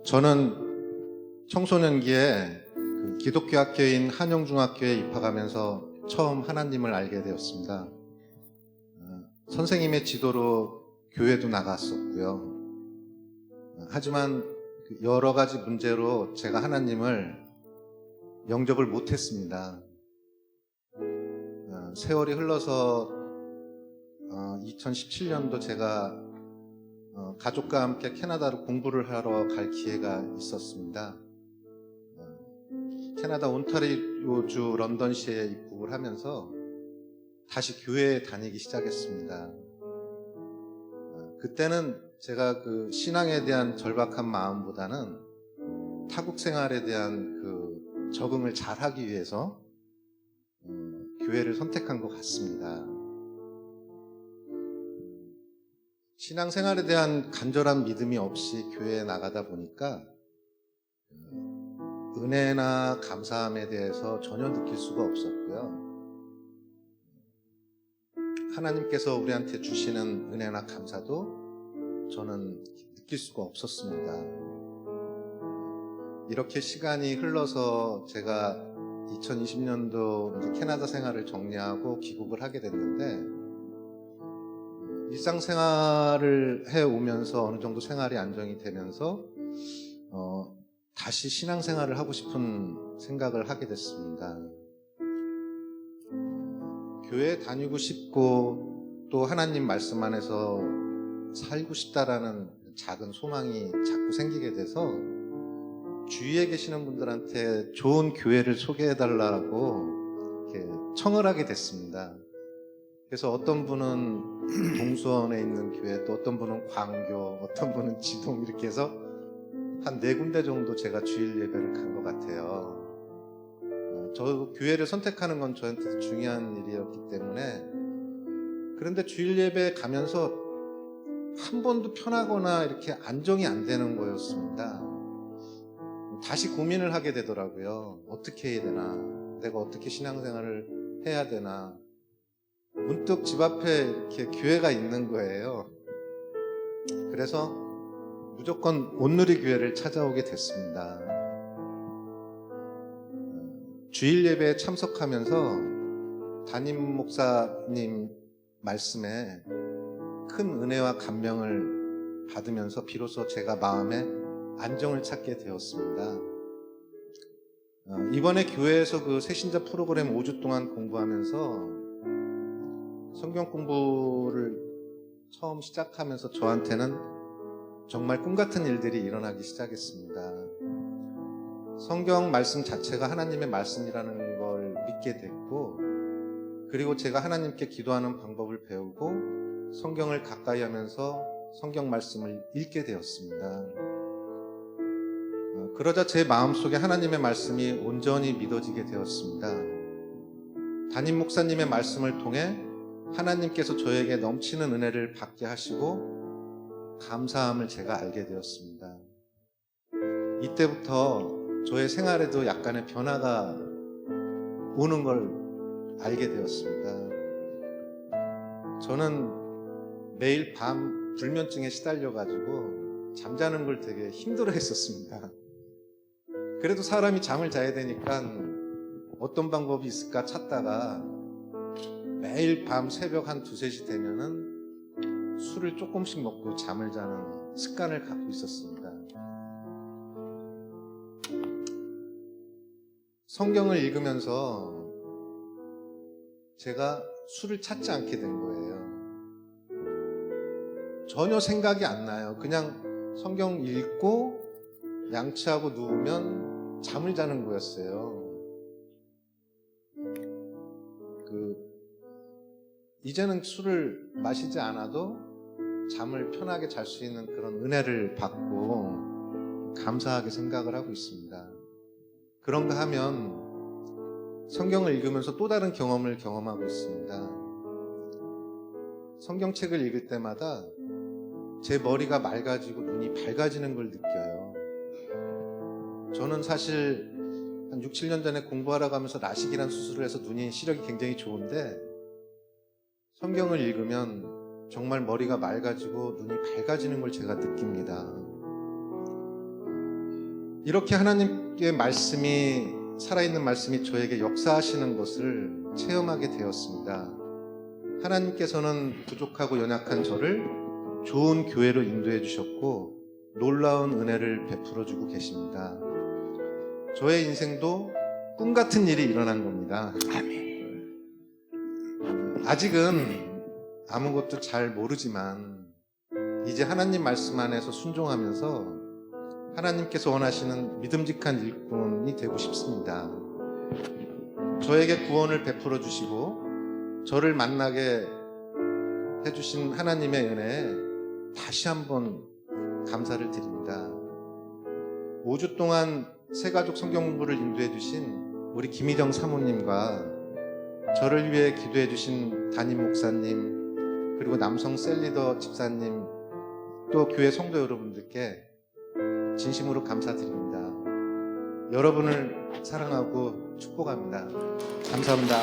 저는 청소년기에 그 기독교 학교인 한영중학교에 입학하면서 처음 하나님을 알게 되었습니다. 선생님의 지도로 교회도 나갔었고요. 하지만 여러 가지 문제로 제가 하나님을 영접을 못했습니다. 세월이 흘러서 2017년도 제가 가족과 함께 캐나다로 공부를 하러 갈 기회가 있었습니다. 캐나다 온타리오주 런던시에 입국을 하면서 다시 교회에 다니기 시작했습니다. 그때는 제가 그 신앙에 대한 절박한 마음보다는 타국 생활에 대한 그 적응을 잘 하기 위해서 교회를 선택한 것 같습니다. 신앙생활에 대한 간절한 믿음이 없이 교회에 나가다 보니까 은혜나 감사함에 대해서 전혀 느낄 수가 없었고요. 하나님께서 우리한테 주시는 은혜나 감사도 저는 느낄 수가 없었습니다. 이렇게 시간이 흘러서 제가 2020년도 이제 캐나다 생활을 정리하고 귀국을 하게 됐는데, 일상생활을 해오면서 어느 정도 생활이 안정이 되면서 다시 신앙생활을 하고 싶은 생각을 하게 됐습니다. 교회에 다니고 싶고 또 하나님 말씀 안에서 살고 싶다라는 작은 소망이 자꾸 생기게 돼서 주위에 계시는 분들한테 좋은 교회를 소개해달라고 이렇게 청을 하게 됐습니다. 그래서 어떤 분은 동수원에 있는 교회, 또 어떤 분은 광교, 어떤 분은 지동, 이렇게 해서 한 4군데 정도 제가 주일 예배를 간 것 같아요. 저 교회를 선택하는 건 저한테 중요한 일이었기 때문에. 그런데 주일 예배 가면서 한 번도 편하거나 이렇게 안정이 안 되는 거였습니다. 다시 고민을 하게 되더라고요. 어떻게 해야 되나? 내가 어떻게 신앙생활을 해야 되나? 문득 집 앞에 이렇게 교회가 있는 거예요. 그래서 무조건 온누리 교회를 찾아오게 됐습니다. 주일 예배에 참석하면서 담임 목사님 말씀에 큰 은혜와 감명을 받으면서 비로소 제가 마음에 안정을 찾게 되었습니다. 이번에 교회에서 그 새신자 프로그램 5주 동안 공부하면서 성경 공부를 처음 시작하면서 저한테는 정말 꿈같은 일들이 일어나기 시작했습니다. 성경 말씀 자체가 하나님의 말씀이라는 걸 믿게 됐고, 그리고 제가 하나님께 기도하는 방법을 배우고 성경을 가까이 하면서 성경 말씀을 읽게 되었습니다. 그러자 제 마음속에 하나님의 말씀이 온전히 믿어지게 되었습니다. 담임 목사님의 말씀을 통해 하나님께서 저에게 넘치는 은혜를 받게 하시고 감사함을 제가 알게 되었습니다. 이때부터 저의 생활에도 약간의 변화가 오는 걸 알게 되었습니다. 저는 매일 밤 불면증에 시달려가지고 잠자는 걸 되게 힘들어 했었습니다. 그래도 사람이 잠을 자야 되니까 어떤 방법이 있을까 찾다가 매일 밤 새벽 한 2-3시 되면은 술을 조금씩 먹고 잠을 자는 습관을 갖고 있었습니다. 성경을 읽으면서 제가 술을 찾지 않게 된 거예요. 전혀 생각이 안 나요. 그냥 성경 읽고 양치하고 누우면 잠을 자는 거였어요. 이제는 술을 마시지 않아도 잠을 편하게 잘 수 있는 그런 은혜를 받고 감사하게 생각을 하고 있습니다. 그런가 하면 성경을 읽으면서 또 다른 경험을 경험하고 있습니다. 성경책을 읽을 때마다 제 머리가 맑아지고 눈이 밝아지는 걸 느껴요. 저는 사실 한 6-7년 전에 공부하러 가면서 라식이란 수술을 해서 눈이 시력이 굉장히 좋은데, 성경을 읽으면 정말 머리가 맑아지고 눈이 밝아지는 걸 제가 느낍니다. 이렇게 하나님의 말씀이, 살아있는 말씀이 저에게 역사하시는 것을 체험하게 되었습니다. 하나님께서는 부족하고 연약한 저를 좋은 교회로 인도해 주셨고 놀라운 은혜를 베풀어 주고 계십니다. 저의 인생도 꿈 같은 일이 일어난 겁니다. 아직은 아무것도 잘 모르지만 이제 하나님 말씀 안에서 순종하면서 하나님께서 원하시는 믿음직한 일꾼이 되고 싶습니다. 저에게 구원을 베풀어 주시고 저를 만나게 해주신 하나님의 은혜에 다시 한번 감사를 드립니다. 5주 동안 새가족 성경 공부를 인도해 주신 우리 김희정 사모님과 저를 위해 기도해 주신 담임 목사님, 그리고 남성 셀리더 집사님, 또 교회 성도 여러분들께 진심으로 감사드립니다. 여러분을 사랑하고 축복합니다. 감사합니다.